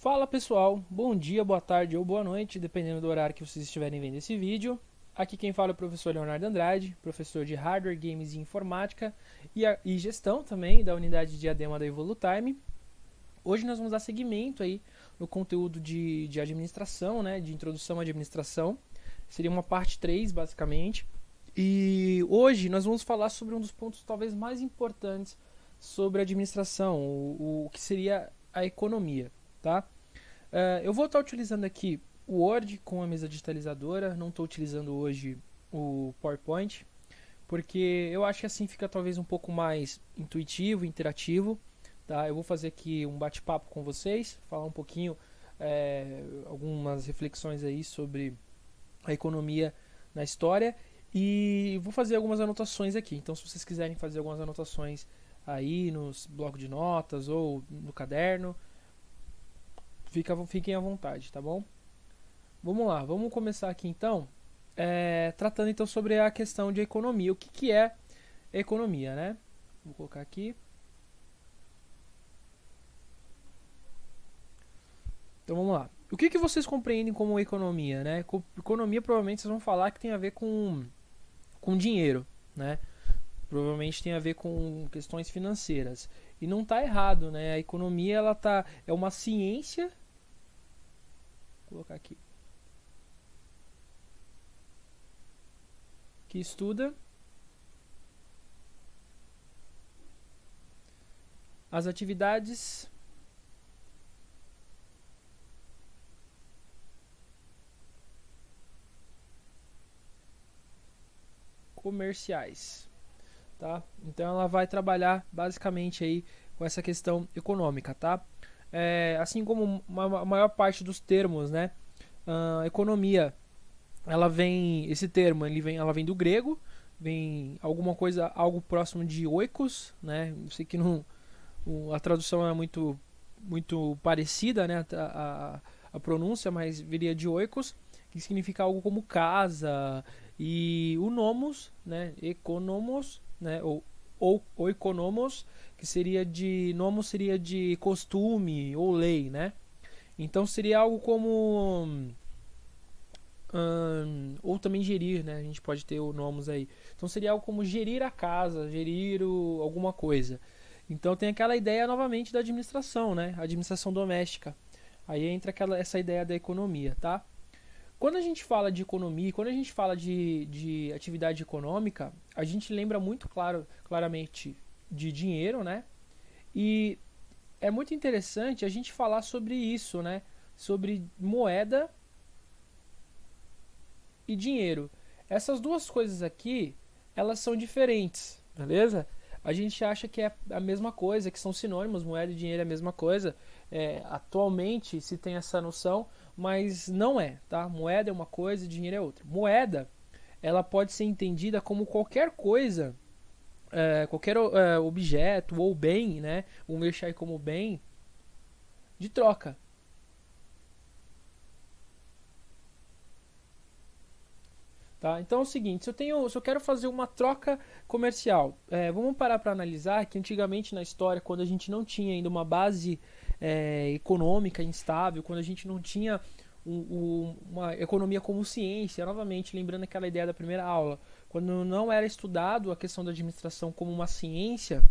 Fala pessoal, bom dia, boa tarde ou boa noite, dependendo do horário que vocês estiverem vendo esse vídeo. Aqui quem fala é o professor Leonardo Andrade, professor de Hardware, Games e Informática e Gestão também da unidade de Diadema da Evolutime. Hoje nós vamos dar seguimento aí no conteúdo de administração, né, de introdução à administração. Seria uma parte 3 basicamente. E hoje nós vamos falar sobre um dos pontos talvez mais importantes sobre a administração, o que seria a economia, tá? Eu vou estar utilizando aqui o Word com a mesa digitalizadora, não estou utilizando hoje o PowerPoint, porque eu acho que assim fica talvez um pouco mais intuitivo, interativo. Tá? Eu vou fazer aqui um bate-papo com vocês, falar um pouquinho, algumas reflexões aí sobre a economia na história e vou fazer algumas anotações aqui. Então, se vocês quiserem fazer algumas anotações aí nos blocos de notas ou no caderno, fiquem à vontade, tá bom? Vamos lá, vamos começar aqui então, tratando então sobre a questão de economia. O que é economia, né? Vou colocar aqui. Então vamos lá. O que vocês compreendem como economia, né? Economia provavelmente vocês vão falar que tem a ver com dinheiro, né? Provavelmente tem a ver com questões financeiras. E não está errado, né? A economia é uma ciência. Vou colocar aqui. Que estuda as atividades comerciais, tá? Então ela vai trabalhar basicamente aí com essa questão econômica, tá? Assim como a maior parte dos termos, né? Economia, ela vem do grego, vem alguma coisa, algo próximo de oikos, né? Eu sei que não, a tradução é muito parecida, né? A pronúncia, mas viria de oikos, que significa algo como casa, e o nomos, né? Economos, né? Ou oikonomos, que seria de nomos seria de costume ou lei, né? Então seria algo como ou também gerir, né? A gente pode ter o nomos aí. Então seria algo como gerir a casa, gerir alguma coisa. Então tem aquela ideia novamente da administração, né? A administração doméstica. Aí entra essa ideia da economia, tá? Quando a gente fala de economia, quando a gente fala de atividade econômica, a gente lembra muito claramente de dinheiro, né? E é muito interessante a gente falar sobre isso, né? Sobre moeda e dinheiro. Essas duas coisas aqui, elas são diferentes, beleza? A gente acha que é a mesma coisa, que são sinônimos, moeda e dinheiro é a mesma coisa. Atualmente se tem essa noção, mas não é, tá? Moeda é uma coisa e dinheiro é outra. Moeda, ela pode ser entendida como qualquer coisa, qualquer objeto ou bem, né? Vamos deixar aí como bem de troca. Tá? Então é o seguinte, se eu quero fazer uma troca comercial, vamos parar para analisar que antigamente na história, quando a gente não tinha ainda uma base econômica instável, quando a gente não tinha uma economia como ciência, novamente lembrando aquela ideia da primeira aula, quando não era estudado a questão da administração como uma ciência,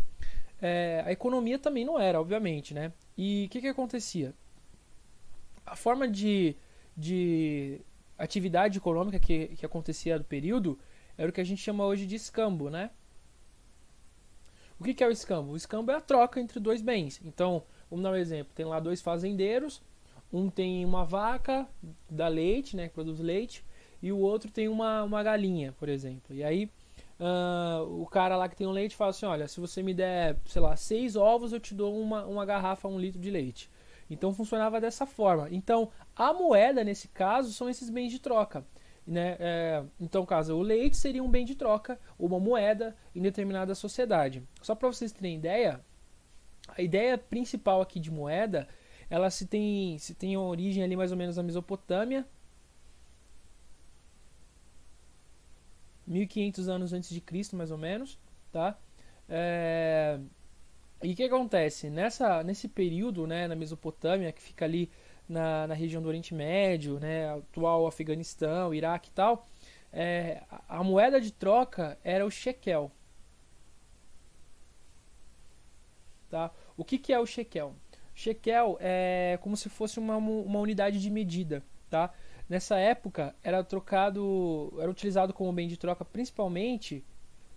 a economia também não era, obviamente, né? E o que acontecia? A forma de atividade econômica que acontecia do período era o que a gente chama hoje de escambo, né? O que é o escambo? O escambo é a troca entre dois bens. Então, vamos dar um exemplo. Tem lá dois fazendeiros, um tem uma vaca, dá leite, né, que produz leite, e o outro tem uma galinha, por exemplo. E aí, o cara lá que tem o leite fala assim, olha, se você me der, sei lá, 6 ovos, eu te dou uma garrafa, 1 litro de leite. Então funcionava dessa forma. Então a moeda nesse caso são esses bens de troca, né? Então, caso o leite seria um bem de troca, uma moeda em determinada sociedade. Só para vocês terem ideia, a ideia principal aqui de moeda, ela se tem origem ali mais ou menos na Mesopotâmia, 1500 anos antes de Cristo, mais ou menos, tá? E o que acontece? Nesse período, né, na Mesopotâmia, que fica ali na região do Oriente Médio, né, atual Afeganistão, Iraque e tal, a moeda de troca era o shekel, tá? O que, que é o shekel? Shekel é como se fosse uma unidade de medida, tá? Nessa época era utilizado como bem de troca principalmente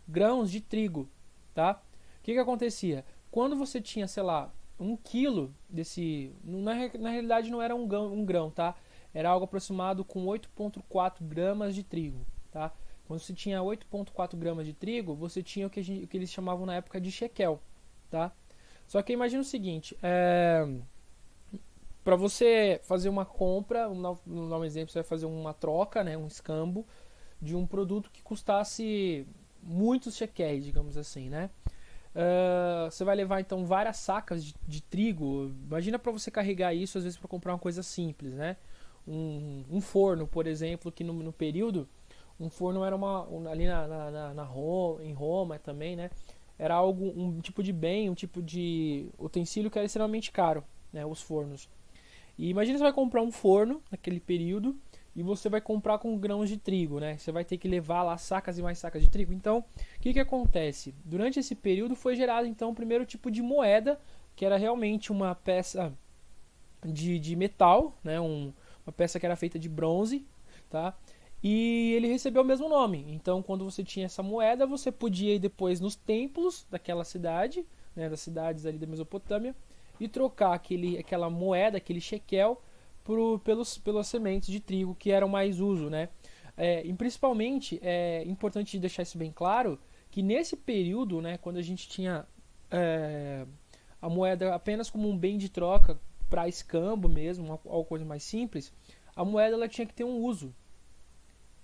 grãos de trigo, tá? O que que acontecia? Quando você tinha, sei lá, 1 quilo desse, na realidade não era um grão, tá? Era algo aproximado com 8,4 gramas de trigo, tá? Quando você tinha 8,4 gramas de trigo, você tinha o que eles chamavam na época de shekel, tá? Só que imagina o seguinte, para você fazer uma compra, vamos dar um exemplo, você vai fazer uma troca, né, um escambo de um produto que custasse muitos shekéis, digamos assim, né? Você vai levar então várias sacas de trigo. Imagina para você carregar isso às vezes para comprar uma coisa simples, né? Um forno, por exemplo, que no período um forno era ali em Roma também, né? Era um tipo de bem, um tipo de utensílio que era extremamente caro, né? Os fornos. E imagina você vai comprar um forno naquele período e você vai comprar com grãos de trigo, né? Você vai ter que levar lá sacas e mais sacas de trigo. Então, o que acontece? Durante esse período foi gerado então o primeiro tipo de moeda, que era realmente uma peça de metal, né? Uma peça que era feita de bronze, tá? E ele recebeu o mesmo nome. Então, quando você tinha essa moeda, você podia ir depois nos templos daquela cidade, né? Das cidades ali da Mesopotâmia, e trocar aquela moeda, aquele shekel, pelas sementes de trigo que eram mais uso, né? E principalmente é importante deixar isso bem claro que nesse período, né, quando a gente tinha a moeda apenas como um bem de troca para escambo mesmo, uma coisa mais simples, a moeda ela tinha que ter um uso,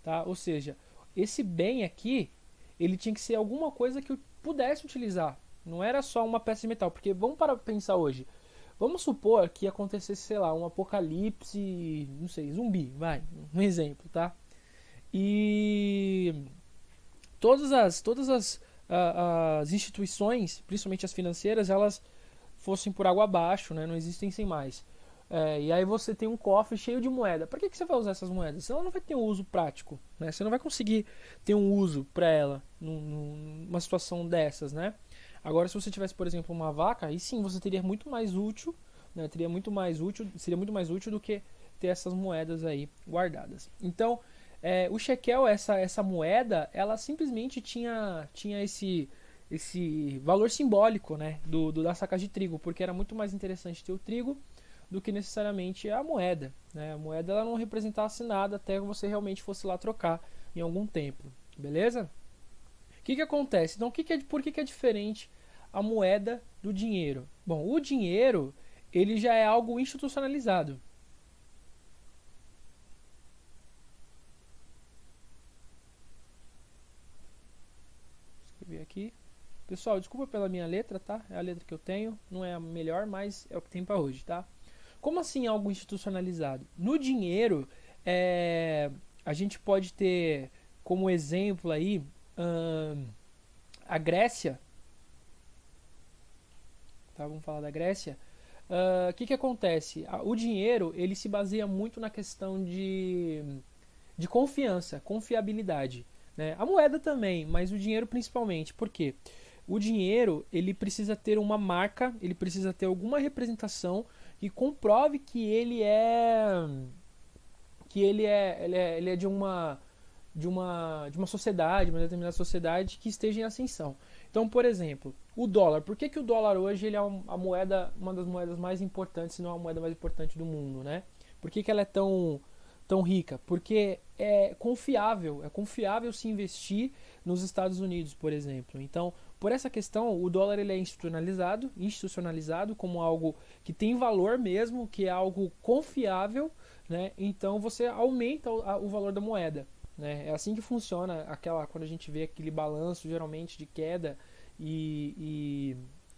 tá? Ou seja, esse bem aqui ele tinha que ser alguma coisa que eu pudesse utilizar. Não era só uma peça de metal, porque vamos para pensar hoje. Vamos supor que acontecesse, sei lá, um apocalipse, não sei, zumbi, vai, um exemplo, tá? E todas as instituições, principalmente as financeiras, elas fossem por água abaixo, né? Não existem sem mais. E aí você tem um cofre cheio de moeda. Para que você vai usar essas moedas? Senão não vai ter um uso prático, né? Você não vai conseguir ter um uso para ela numa situação dessas, né? Agora, se você tivesse, por exemplo, uma vaca, aí sim você teria muito mais útil, né? Seria muito mais útil do que ter essas moedas aí guardadas. Então, o shekel, essa moeda, ela simplesmente tinha esse valor simbólico, né, da saca de trigo, porque era muito mais interessante ter o trigo do que necessariamente a moeda, né? A moeda ela não representasse nada até que você realmente fosse lá trocar em algum tempo, beleza? O que acontece? Então, por que é diferente a moeda do dinheiro? Bom, o dinheiro ele já é algo institucionalizado. Vou escrever aqui. Pessoal, desculpa pela minha letra, tá? É a letra que eu tenho, não é a melhor, mas é o que tem para hoje, tá? Como assim algo institucionalizado? No dinheiro, a gente pode ter como exemplo aí a Grécia, tá? Vamos falar da Grécia. O que acontece? O dinheiro ele se baseia muito na questão de confiança, confiabilidade, né? A moeda também, mas o dinheiro principalmente. Por quê? O dinheiro ele precisa ter uma marca, ele precisa ter alguma representação que comprove que ele é de uma sociedade, uma determinada sociedade que esteja em ascensão. Então, por exemplo, o dólar. Por que o dólar hoje ele é uma das moedas mais importantes, se não a moeda mais importante do mundo, né? Por que ela é tão rica? Porque é confiável se investir nos Estados Unidos, por exemplo. Então, por essa questão, o dólar ele é institucionalizado como algo que tem valor mesmo, que é algo confiável, né? Então você aumenta o valor da moeda, né? É assim que funciona quando a gente vê aquele balanço geralmente de queda e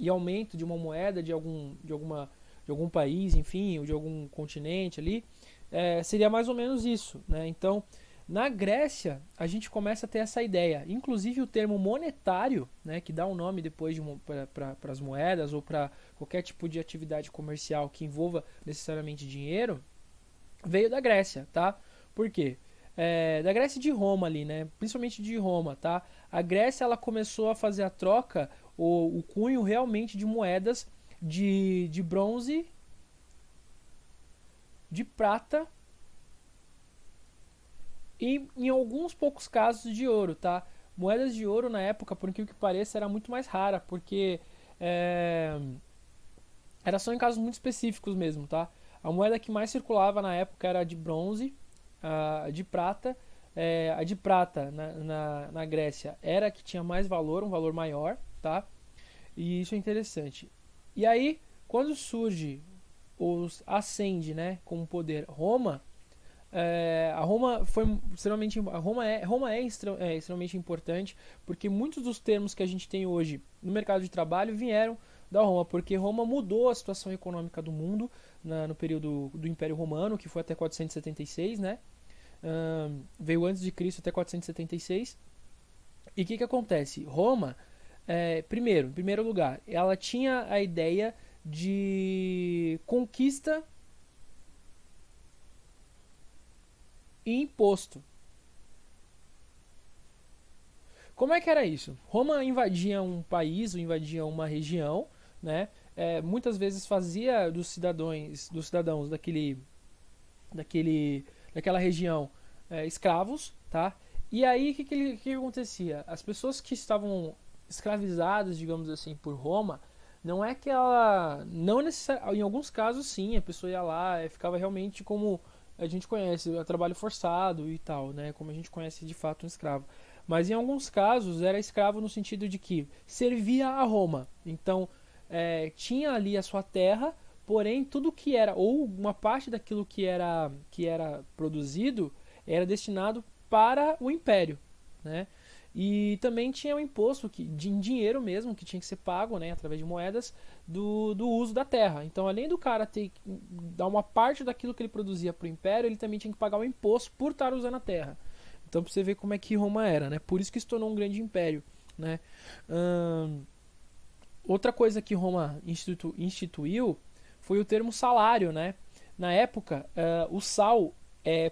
aumento de uma moeda de algum país, enfim, ou de algum continente ali, seria mais ou menos isso, né? Então Na Grécia, a gente começa a ter essa ideia. Inclusive o termo monetário, né, que dá um nome depois para as moedas ou para qualquer tipo de atividade comercial que envolva necessariamente dinheiro, veio da Grécia, tá? Por quê? Da Grécia e de Roma ali, né? Principalmente de Roma, tá? A Grécia ela começou a fazer a troca, o cunho realmente de moedas de bronze, de prata e em alguns poucos casos de ouro, tá? Moedas de ouro na época, por incrível que pareça, era muito mais rara, porque é, era só em casos muito específicos mesmo, tá? A moeda que mais circulava na época era a de bronze, a de prata. A de prata na Grécia era a que tinha mais valor, um valor maior, tá? E isso é interessante. E aí, quando surge, ascende, né, como poder Roma, a Roma foi extremamente Roma é extremamente importante porque muitos dos termos que a gente tem hoje no mercado de trabalho vieram da Roma, porque Roma mudou a situação econômica do mundo no período do Império Romano, que foi até 476, né? Veio antes de Cristo até 476. E o que acontece? Roma, em primeiro lugar, ela tinha a ideia de conquista e imposto. Como é que era isso? Roma invadia um país, ou invadia uma região, né? Muitas vezes fazia dos cidadãos daquela região escravos, tá? E aí o que acontecia? As pessoas que estavam escravizadas, digamos assim, por Roma, não é que ela, não necessariamente, em alguns casos sim, a pessoa ia lá, ficava realmente como a gente conhece, trabalho forçado e tal, né? Como a gente conhece de fato um escravo. Mas em alguns casos era escravo no sentido de que servia a Roma. Então tinha ali a sua terra, porém tudo que era, ou uma parte daquilo que era produzido, era destinado para o império, né? E também tinha o imposto em dinheiro mesmo, que tinha que ser pago, né, através de moedas, do uso da terra. Então, além do cara ter que dar uma parte daquilo que ele produzia para o império, ele também tinha que pagar o imposto por estar usando a terra. Então, para você ver como é que Roma era, né? Por isso que se tornou um grande império, né? Hum, Outra coisa que Roma instituiu foi o termo salário, né? Na época, o sal,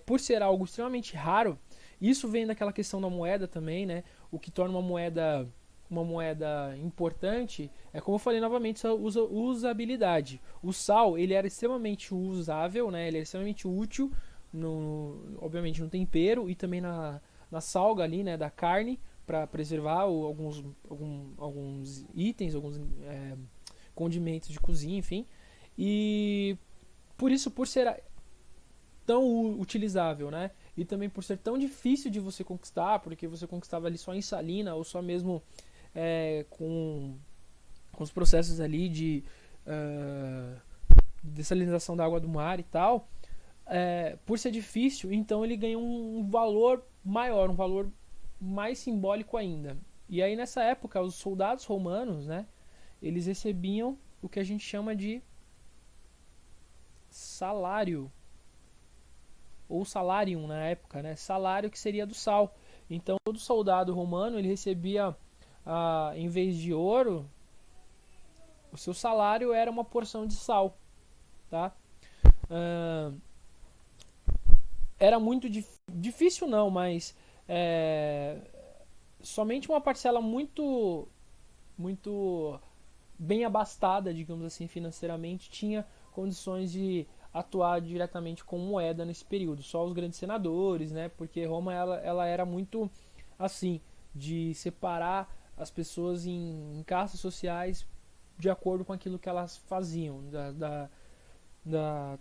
por ser algo extremamente raro, isso vem daquela questão da moeda também, né? O que torna uma moeda importante é, como eu falei novamente, essa usabilidade. O sal, ele era extremamente usável, né? Ele era extremamente útil, obviamente no tempero e também na salga ali, né, da carne, para preservar alguns itens, alguns condimentos de cozinha, enfim. E por ser tão utilizável, né? E também por ser tão difícil de você conquistar, porque você conquistava ali só em salina ou só mesmo com os processos ali de dessalinização da água do mar e tal. Por ser difícil, então ele ganhou um valor maior, um valor mais simbólico ainda. E aí nessa época, os soldados romanos, né, eles recebiam o que a gente chama de salário, ou salarium na época, né, salário que seria do sal. Então todo soldado romano ele recebia, em vez de ouro, o seu salário era uma porção de sal, tá? Ah, Era muito difícil não, mas é, somente uma parcela muito bem abastada, digamos assim, financeiramente, tinha condições de atuar diretamente com moeda nesse período. Só os grandes senadores, né? Porque Roma ela era muito assim, de separar as pessoas em castas sociais de acordo com aquilo que elas faziam, da-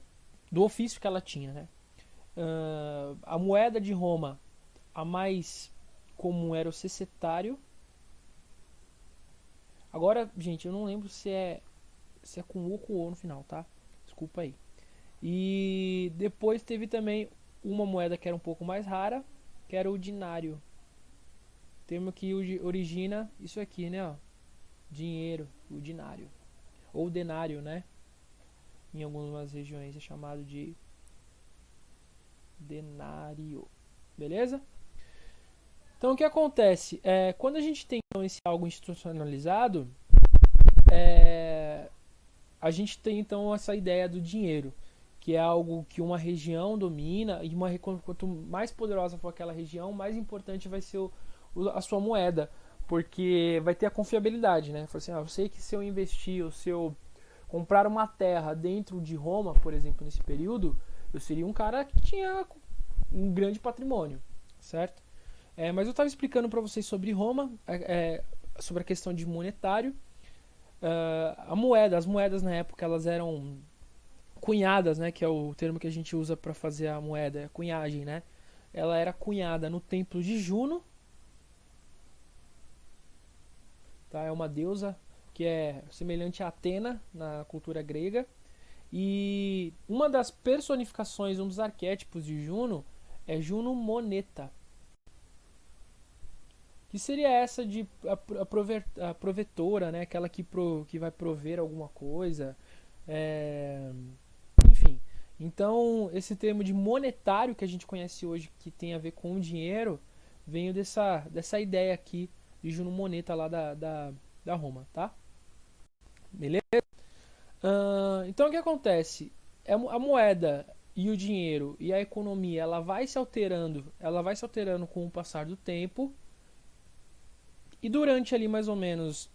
do ofício que ela tinha, né? A moeda de Roma, a mais comum era o secetário. Agora, gente, eu não lembro se é com U ou com O no final, tá? Desculpa aí. E depois teve também uma moeda que era um pouco mais rara, que era o dinário. Termo que origina isso aqui, né? Ó, dinheiro, o dinário. Ou denário, né? Em algumas regiões é chamado de denário. beleza? Então, o que acontece? Quando a gente tem então, esse algo institucionalizado, é, a gente tem então essa ideia do dinheiro, que é algo que uma região domina, e quanto mais poderosa for aquela região, mais importante vai ser a sua moeda, porque vai ter a confiabilidade, né? Assim, eu sei que se eu investir, ou se eu comprar uma terra dentro de Roma, por exemplo, nesse período, eu seria um cara que tinha um grande patrimônio, certo? Mas eu estava explicando para vocês sobre Roma, sobre a questão de monetário. As moedas na época elas eram cunhadas, né, que é o termo que a gente usa para fazer a moeda, a cunhagem, né? Ela era cunhada no templo de Juno, tá? É uma deusa que é semelhante a Atena na cultura grega. E uma das personificações, um dos arquétipos de Juno é Juno Moneta, que seria essa de a provetora, né? Aquela que vai prover alguma coisa. É, enfim. Então, esse termo de monetário que a gente conhece hoje, que tem a ver com o dinheiro, veio dessa ideia aqui de Juno Moneta lá da Roma, tá? Beleza? Então, o que acontece? A moeda e o dinheiro e a economia, ela vai se alterando com o passar do tempo. E durante ali mais ou menos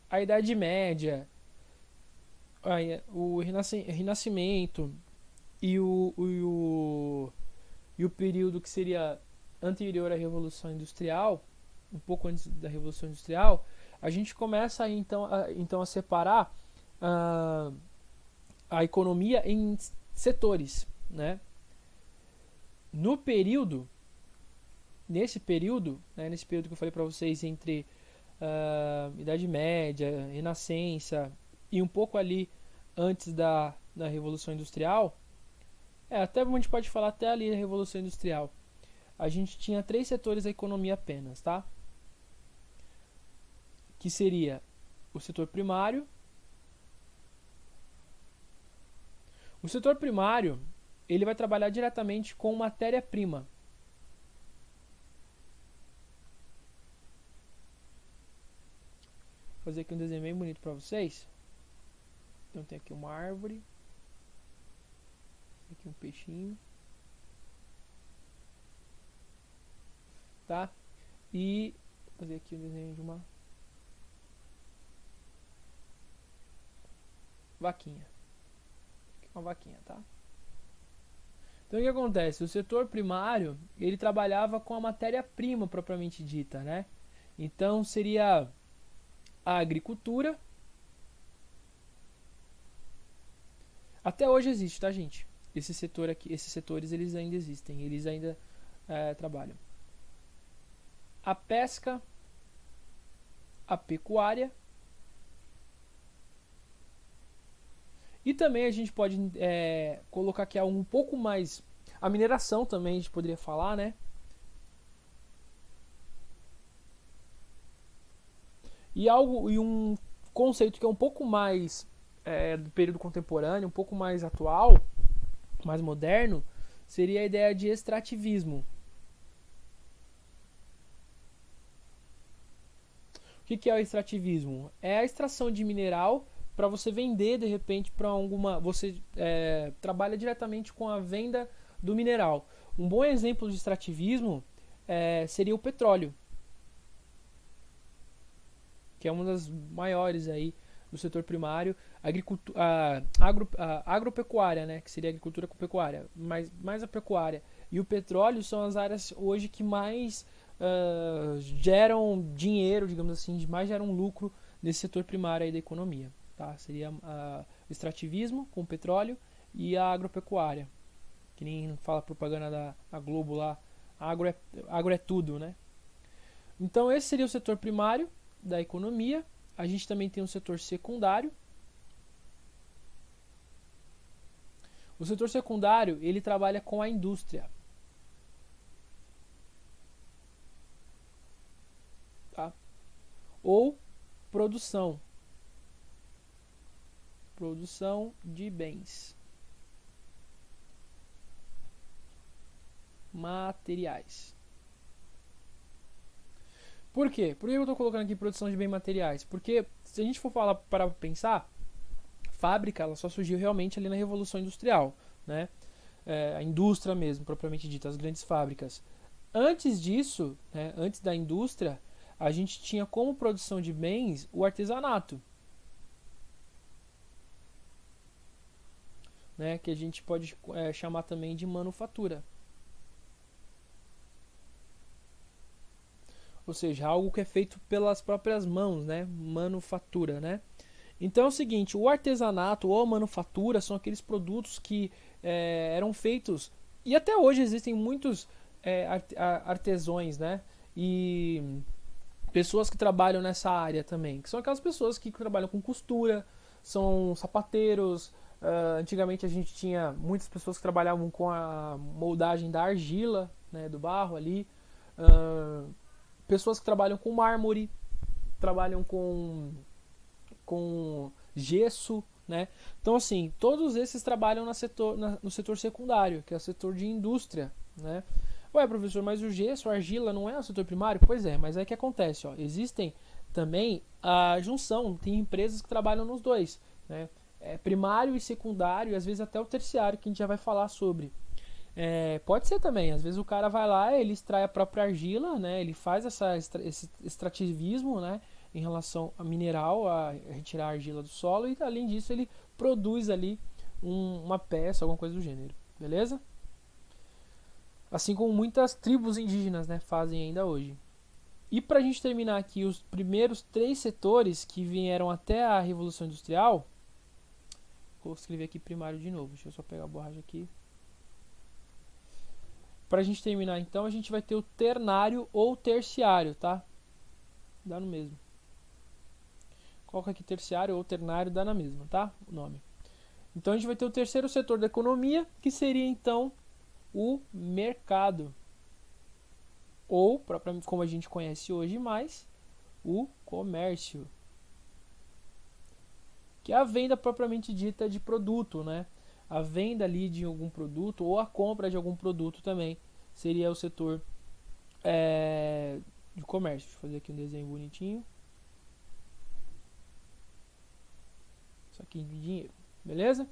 a Idade Média, o Renascimento e o período que seria anterior à Revolução Industrial, um pouco antes da Revolução Industrial, a gente começa então a separar a economia em setores, né? No período, nesse período que eu falei para vocês entre Idade Média, Renascença e um pouco ali antes da Revolução Industrial, até a gente pode falar até ali da Revolução Industrial, a gente tinha 3 setores da economia apenas, tá? Que seria o setor primário. O setor primário, ele vai trabalhar diretamente com matéria-prima. Vou fazer aqui um desenho bem bonito para vocês. Então tem aqui uma árvore, aqui um peixinho, tá? E vou fazer aqui um desenho de uma vaquinha. Uma vaquinha, tá? Então o que acontece? O setor primário, ele trabalhava com a matéria-prima propriamente dita, né? Então seria a agricultura. Até hoje existe, tá, gente? Esse setor aqui, esses setores eles ainda existem, eles ainda trabalham. A pesca, a pecuária. E também a gente pode colocar aqui um pouco mais. A mineração também a gente poderia falar, né? E um conceito que é um pouco mais do período contemporâneo, um pouco mais atual, mais moderno, seria a ideia de extrativismo. O que é o extrativismo? É a extração de mineral para você vender de repente para alguma. Você trabalha diretamente com a venda do mineral. Um bom exemplo de extrativismo seria o petróleo, que é uma das maiores aí do setor primário, a agropecuária, né, que seria a agricultura com pecuária, mas mais a pecuária e o petróleo são as áreas hoje que mais geram dinheiro, digamos assim, mais geram lucro nesse setor primário aí da economia, tá? Seria o extrativismo com o petróleo e a agropecuária, que nem fala a propaganda da Globo lá, agro é tudo, né? Então esse seria o setor primário da economia. A gente também tem um setor secundário. O setor secundário, ele trabalha com a indústria. Tá? Ou produção. Produção de bens. materiais. Por quê? Por que eu estou colocando aqui produção de bens materiais? Porque se a gente for falar para pensar, fábrica ela só surgiu realmente ali na Revolução Industrial, né? A indústria mesmo, propriamente dita, as grandes fábricas. Antes disso, né, antes da indústria, a gente tinha como produção de bens o artesanato, né, que a gente pode chamar também de manufatura. Ou seja, algo que é feito pelas próprias mãos, né, manufatura, né. Então é o seguinte, o artesanato ou a manufatura são aqueles produtos que eram feitos, e até hoje existem muitos artesãos, né, e pessoas que trabalham nessa área também, que são aquelas pessoas que trabalham com costura, são sapateiros. Antigamente a gente tinha muitas pessoas que trabalhavam com a moldagem da argila, né, do barro ali. Pessoas que trabalham com mármore, trabalham com gesso, né? Então assim, todos esses trabalham no setor secundário, que é o setor de indústria, né? Ué, professor, mas o gesso, a argila não é o setor primário? Pois é, mas é que acontece, ó, existem também a junção, tem empresas que trabalham nos dois, né? Primário e secundário, e às vezes até o terciário, que a gente já vai falar sobre. Pode ser também, às vezes o cara vai lá, ele extrai a própria argila, né? Ele faz esse extrativismo, né? Em relação a mineral, a retirar a argila do solo, e além disso ele produz ali uma peça, alguma coisa do gênero, beleza? Assim como muitas tribos indígenas, né, fazem ainda hoje. E para a gente terminar aqui os primeiros 3 setores que vieram até a Revolução Industrial, vou escrever aqui primário de novo, deixa eu só pegar a borracha aqui. Para a gente terminar então, a gente vai ter o ternário ou terciário, tá? Dá no mesmo. Coloca aqui terciário ou ternário, dá na mesma, tá? O nome. Então a gente vai ter o terceiro setor da economia, que seria então o mercado. Ou, propriamente como a gente conhece hoje mais, o comércio. Que é a venda propriamente dita de produto, né? A venda ali de algum produto ou a compra de algum produto também seria o setor de comércio. Deixa eu fazer aqui um desenho bonitinho. Isso aqui de dinheiro, beleza?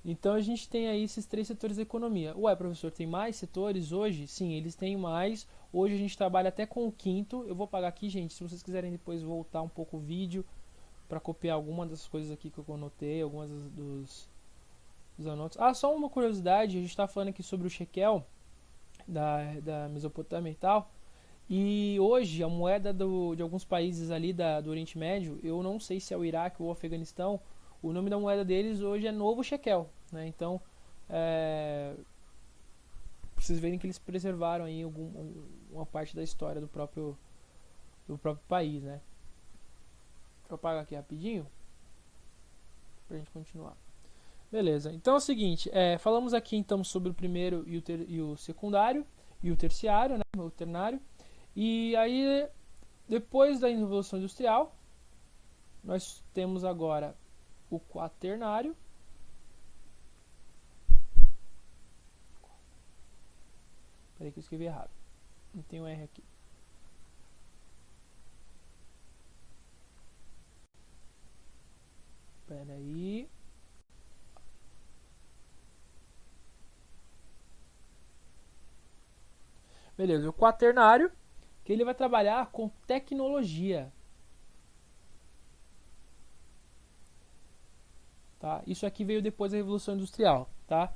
Então a gente tem aí esses 3 setores da economia. Ué, professor, tem mais setores hoje? Sim, eles têm mais. Hoje a gente trabalha até com o quinto. Eu vou pagar aqui, gente, se vocês quiserem depois voltar um pouco o vídeo para copiar alguma das coisas aqui que eu anotei, algumas dos anotos. Só uma curiosidade, a gente está falando aqui sobre o shekel da Mesopotâmia e tal. E hoje a moeda de alguns países ali do Oriente Médio, eu não sei se é o Iraque ou o Afeganistão, o nome da moeda deles hoje é novo shekel, né? Então, vocês verem que eles preservaram aí uma parte da história do próprio país, né? Deixa eu apagar aqui rapidinho pra gente continuar. Beleza, então é o seguinte, falamos aqui então sobre o primeiro e o secundário e o terciário, né? O ternário. E aí, depois da Revolução Industrial, nós temos agora o quaternário. Peraí que eu escrevi errado. Não tem um R aqui. Peraí. Beleza, o quaternário, que ele vai trabalhar com tecnologia. Tá? Isso aqui veio depois da Revolução Industrial. Tá?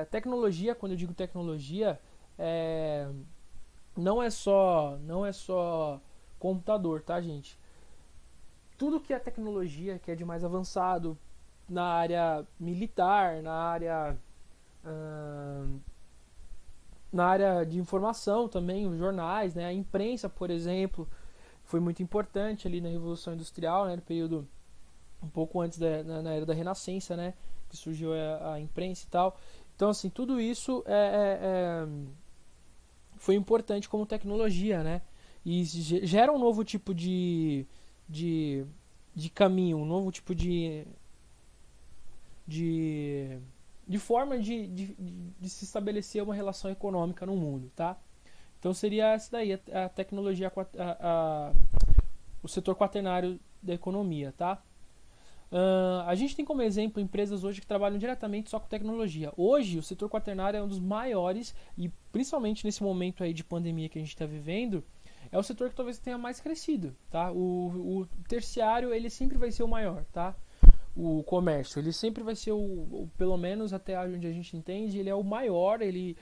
Tecnologia, quando eu digo tecnologia, não é só computador, tá, gente? Tudo que é tecnologia, que é de mais avançado, na área militar, na área de informação também, os jornais, né? A imprensa, por exemplo, foi muito importante ali na Revolução Industrial, né? No período um pouco antes na era da Renascença, né? Que surgiu a imprensa e tal. Então, assim, tudo isso foi importante como tecnologia, né? E gera um novo tipo de caminho, um novo tipo de de forma de se estabelecer uma relação econômica no mundo, tá? Então seria essa daí, a tecnologia, o setor quaternário da economia, tá? A gente tem como exemplo empresas hoje que trabalham diretamente só com tecnologia. Hoje, o setor quaternário é um dos maiores e principalmente nesse momento aí de pandemia que a gente está vivendo, é o setor que talvez tenha mais crescido, tá? O terciário, ele sempre vai ser o maior, tá? O comércio, ele sempre vai ser pelo menos até onde a gente entende, ele é o maior, ele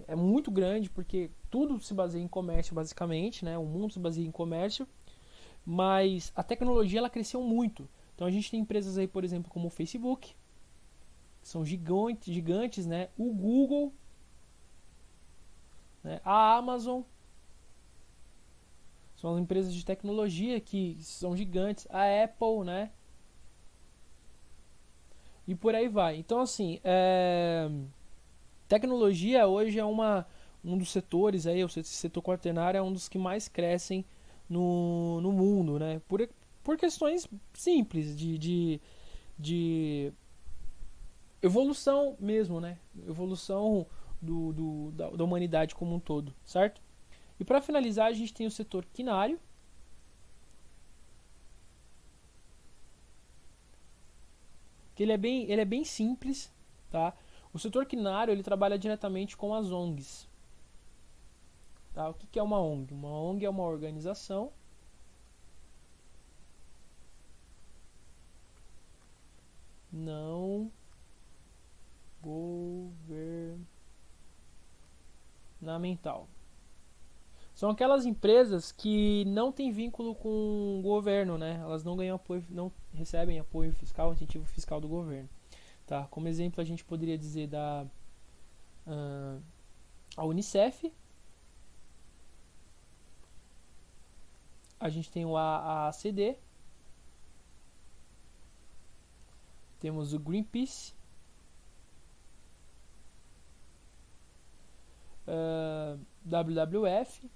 é muito grande porque tudo se baseia em comércio basicamente, né? O mundo se baseia em comércio, mas a tecnologia ela cresceu muito. Então a gente tem empresas aí, por exemplo, como o Facebook, que são gigantes, né? O Google, né? A Amazon, são empresas de tecnologia que são gigantes. A Apple, né? E por aí vai. Então, assim, tecnologia hoje é um dos setores aí, o setor quaternário é um dos que mais crescem no mundo, né? Por questões simples de evolução mesmo, né? Evolução da humanidade como um todo, certo? E para finalizar, a gente tem o setor quinário, que ele é bem simples, tá? O setor quinário ele trabalha diretamente com as ONGs. Tá? O que é uma ONG? Uma ONG é uma organização não governamental. São aquelas empresas que não têm vínculo com o governo, né? Elas não ganham apoio, não recebem apoio fiscal, incentivo fiscal do governo. Tá? Como exemplo, a gente poderia dizer a Unicef, a gente tem o AACD, temos o Greenpeace, WWF,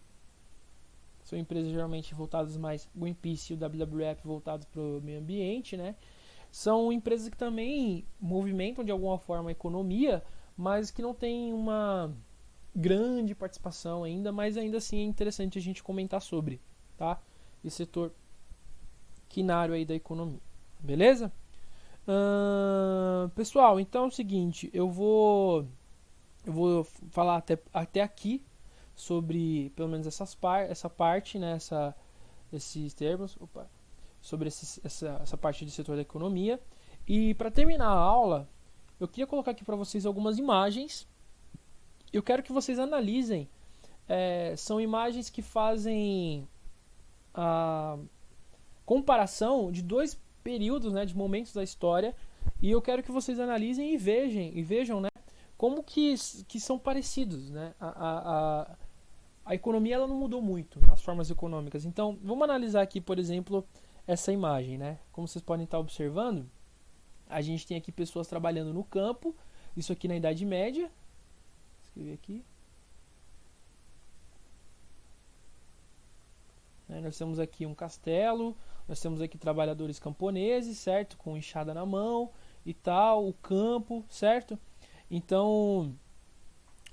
são empresas geralmente voltadas mais, Greenpeace e o WWF voltados para o meio ambiente, né? São empresas que também movimentam de alguma forma a economia, mas que não tem uma grande participação ainda, mas ainda assim é interessante a gente comentar sobre, tá? Esse setor quinário aí da economia, beleza? Pessoal, então é o seguinte, eu vou falar até aqui sobre pelo menos essa parte, né, esses termos, sobre essa parte do setor da economia. E para terminar a aula, eu queria colocar aqui para vocês algumas imagens. Eu quero que vocês analisem. São imagens que fazem a comparação de dois períodos, né, de momentos da história. E eu quero que vocês analisem e vejam, né, como que são parecidos, né? A economia ela não mudou muito, as formas econômicas. Então, vamos analisar aqui, por exemplo, essa imagem, né? Como vocês podem estar observando, a gente tem aqui pessoas trabalhando no campo, isso aqui na Idade Média. Vou escrever aqui. Nós temos aqui um castelo, nós temos aqui trabalhadores camponeses, certo? Com enxada na mão e tal, o campo, certo? Então,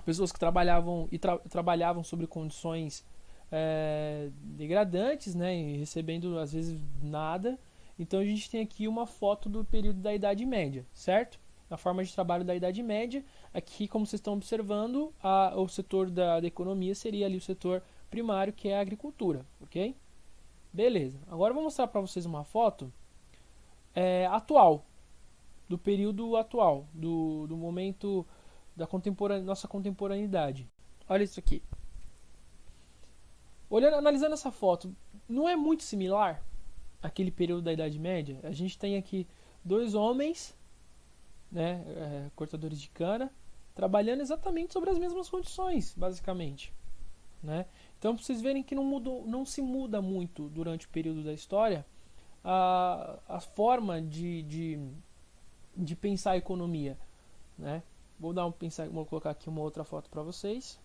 pessoas que trabalhavam trabalhavam sobre condições degradantes, né, e recebendo às vezes nada. Então a gente tem aqui uma foto do período da Idade Média, certo? A forma de trabalho da Idade Média. Aqui, como vocês estão observando, o setor da economia seria ali o setor primário, que é a agricultura, ok? Beleza. Agora eu vou mostrar para vocês uma foto atual, do período atual, do momento da nossa contemporaneidade. Olha isso aqui. Analisando essa foto, não é muito similar àquele período da Idade Média? A gente tem aqui dois homens, né, cortadores de cana, trabalhando exatamente sobre as mesmas condições, basicamente, né? Então, para vocês verem que não se muda muito durante o período da história a forma de pensar a economia, né? Vou colocar aqui uma outra foto para vocês.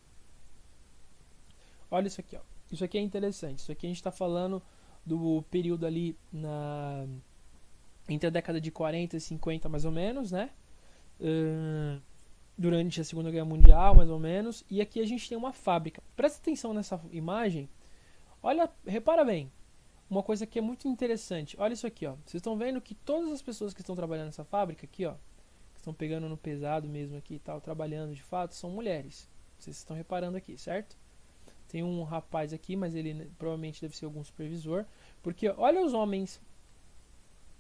Olha isso aqui, ó. Isso aqui é interessante. Isso aqui a gente está falando do período ali entre a década de 40 e 50 mais ou menos, né? durante a Segunda Guerra Mundial, mais ou menos. E aqui a gente tem uma fábrica. Presta atenção nessa imagem. Olha, repara bem. Uma coisa que é muito interessante. Olha isso aqui, ó. Vocês estão vendo que todas as pessoas que estão trabalhando nessa fábrica aqui, ó, que estão pegando no pesado mesmo aqui e tal, trabalhando de fato, são mulheres. Vocês estão reparando aqui, certo? Tem um rapaz aqui, mas ele provavelmente deve ser algum supervisor. Porque olha os homens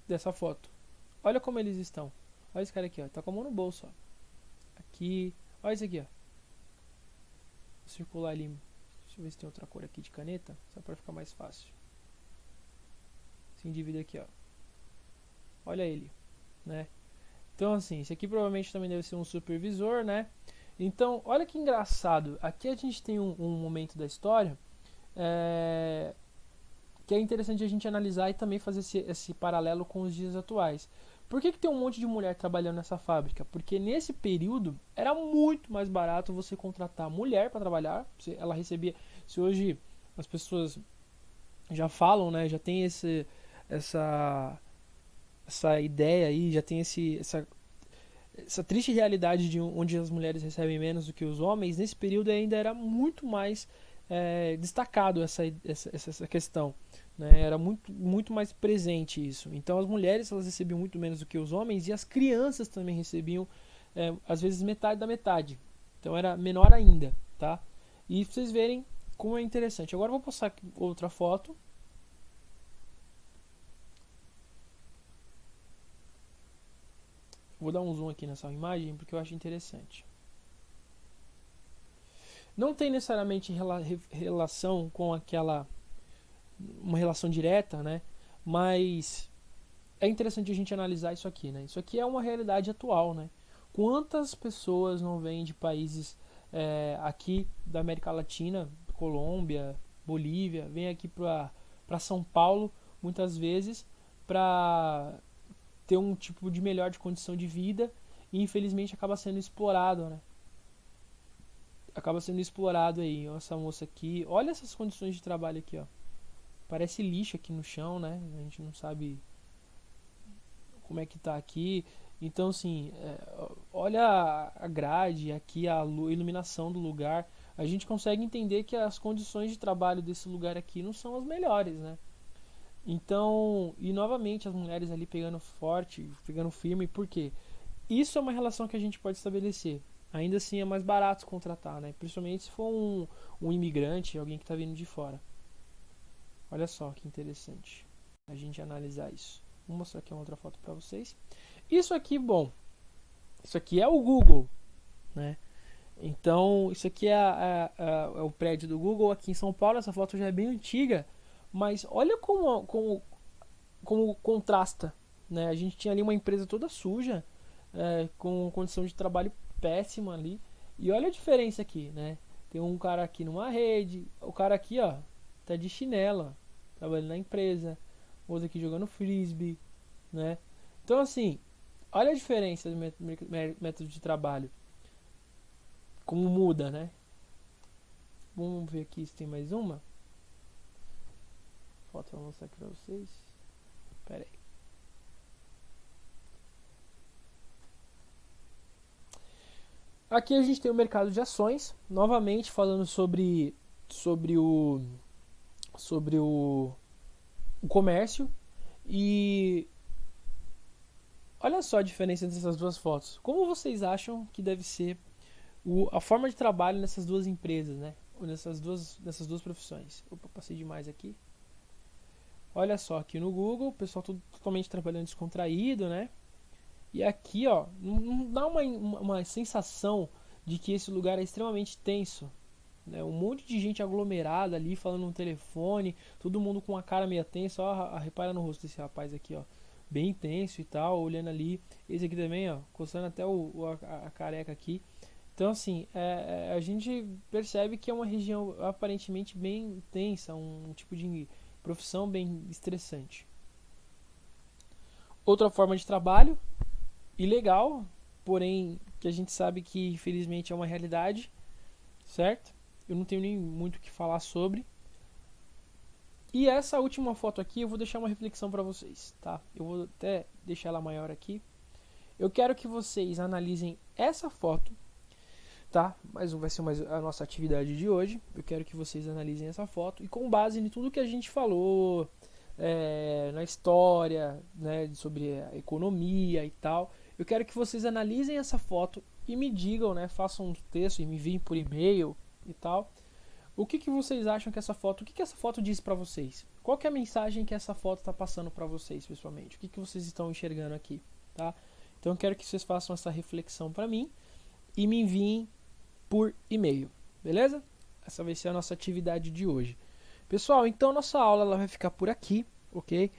dessa foto. Olha como eles estão. Olha esse cara aqui, ó. Tá com a mão no bolso, ó. Aqui. Olha esse aqui, ó. Vou circular ali. Deixa eu ver se tem outra cor aqui de caneta. Só para ficar mais fácil. Esse indivíduo aqui, ó. Olha ele, né? Então, assim, esse aqui provavelmente também deve ser um supervisor, né? Então, olha que engraçado. Aqui a gente tem um momento da história que é interessante a gente analisar e também fazer esse paralelo com os dias atuais. Por que tem um monte de mulher trabalhando nessa fábrica? Porque nesse período era muito mais barato você contratar mulher para trabalhar. Ela recebia. Se hoje as pessoas já falam, né? Já tem essa ideia aí, já tem essa triste realidade de onde as mulheres recebem menos do que os homens. Nesse período ainda era muito mais destacado essa questão, né? Era muito mais presente isso. Então as mulheres elas recebiam muito menos do que os homens e as crianças também recebiam às vezes metade da metade. Então era menor ainda, tá? E pra vocês verem como é interessante. Agora eu vou passar outra foto. Vou dar um zoom aqui nessa imagem porque eu acho interessante. Não tem necessariamente relação com uma relação direta, né? Mas é interessante a gente analisar isso aqui, né? Isso aqui é uma realidade atual, né? Quantas pessoas não vêm de países aqui da América Latina, Colômbia, Bolívia, vêm aqui para São Paulo muitas vezes para ter um tipo de melhor de condição de vida e infelizmente acaba sendo explorado, né? Acaba sendo explorado aí. Essa moça aqui, olha essas condições de trabalho aqui, ó. Parece lixo aqui no chão, né? A gente não sabe como é que tá aqui. Então, assim, olha a grade aqui, a iluminação do lugar. A gente consegue entender que as condições de trabalho desse lugar aqui não são as melhores, né? Então, e novamente as mulheres ali pegando forte, pegando firme, por quê? Isso é uma relação que a gente pode estabelecer. Ainda assim é mais barato contratar, né? Principalmente se for um imigrante, alguém que está vindo de fora. Olha só que interessante a gente analisar isso. Vou mostrar aqui uma outra foto para vocês. Isso aqui, bom, isso aqui é o Google, né? Então, isso aqui é o prédio do Google aqui em São Paulo. Essa foto já é bem antiga, mas olha como contrasta, né? A gente tinha ali uma empresa toda suja, com condição de trabalho péssima ali. E olha a diferença aqui, né? Tem um cara aqui numa rede, o cara aqui, ó, tá de chinela, trabalhando na empresa, outro aqui jogando frisbee, né? Então, assim, olha a diferença do método de trabalho. Como muda, né? Vamos ver aqui se tem mais uma. Foto pra mostrar aqui pra vocês. Pera aí. Aqui a gente tem o mercado de ações, novamente falando sobre o comércio. E olha só a diferença entre essas duas fotos. Como vocês acham que deve ser a forma de trabalho nessas duas empresas, né? Nessas duas profissões. Opa, passei demais aqui. Olha só, aqui no Google, o pessoal totalmente trabalhando descontraído, né? E aqui, ó, não dá uma sensação de que esse lugar é extremamente tenso, né? Um monte de gente aglomerada ali, falando no telefone, todo mundo com a cara meio tensa, ó, repara no rosto desse rapaz aqui, ó, bem tenso e tal, olhando ali. Esse aqui também, ó, coçando até a careca aqui. Então, assim, a gente percebe que é uma região aparentemente bem tensa, um tipo de profissão bem estressante. Outra forma de trabalho, ilegal, porém que a gente sabe que infelizmente é uma realidade, certo? Eu não tenho nem muito o que falar sobre. E essa última foto aqui eu vou deixar uma reflexão para vocês, tá? Eu vou até deixar ela maior aqui. Eu quero que vocês analisem essa foto, tá? Vai ser mais a nossa atividade de hoje. Eu quero que vocês analisem essa foto e com base em tudo que a gente falou na história, né, sobre a economia e tal, eu quero que vocês analisem essa foto e me digam, né, façam um texto e me enviem por e-mail e tal. O que vocês acham que essa foto, o que essa foto diz pra vocês? Qual que é a mensagem que essa foto está passando pra vocês, pessoalmente? O que vocês estão enxergando aqui, tá? Então eu quero que vocês façam essa reflexão pra mim e me enviem por e-mail, beleza? Essa vai ser a nossa atividade de hoje. Pessoal, então nossa aula ela vai ficar por aqui, ok?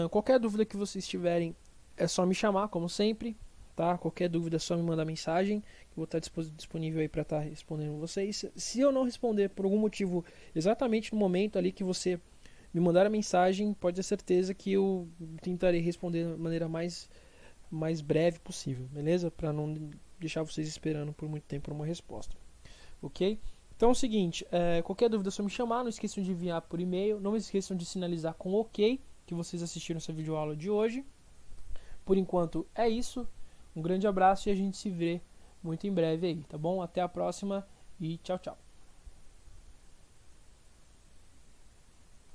Qualquer dúvida que vocês tiverem é só me chamar, como sempre, tá? Qualquer dúvida é só me mandar mensagem, que eu vou estar disponível aí para estar respondendo vocês. Se eu não responder por algum motivo exatamente no momento ali que você me mandar a mensagem, pode ter certeza que eu tentarei responder da maneira mais breve possível, beleza? Para não deixar vocês esperando por muito tempo por uma resposta, ok? Então é o seguinte, qualquer dúvida é só me chamar, não esqueçam de enviar por e-mail, não esqueçam de sinalizar com OK que vocês assistiram essa videoaula de hoje. Por enquanto é isso, um grande abraço e a gente se vê muito em breve aí, tá bom? Até a próxima e tchau, tchau.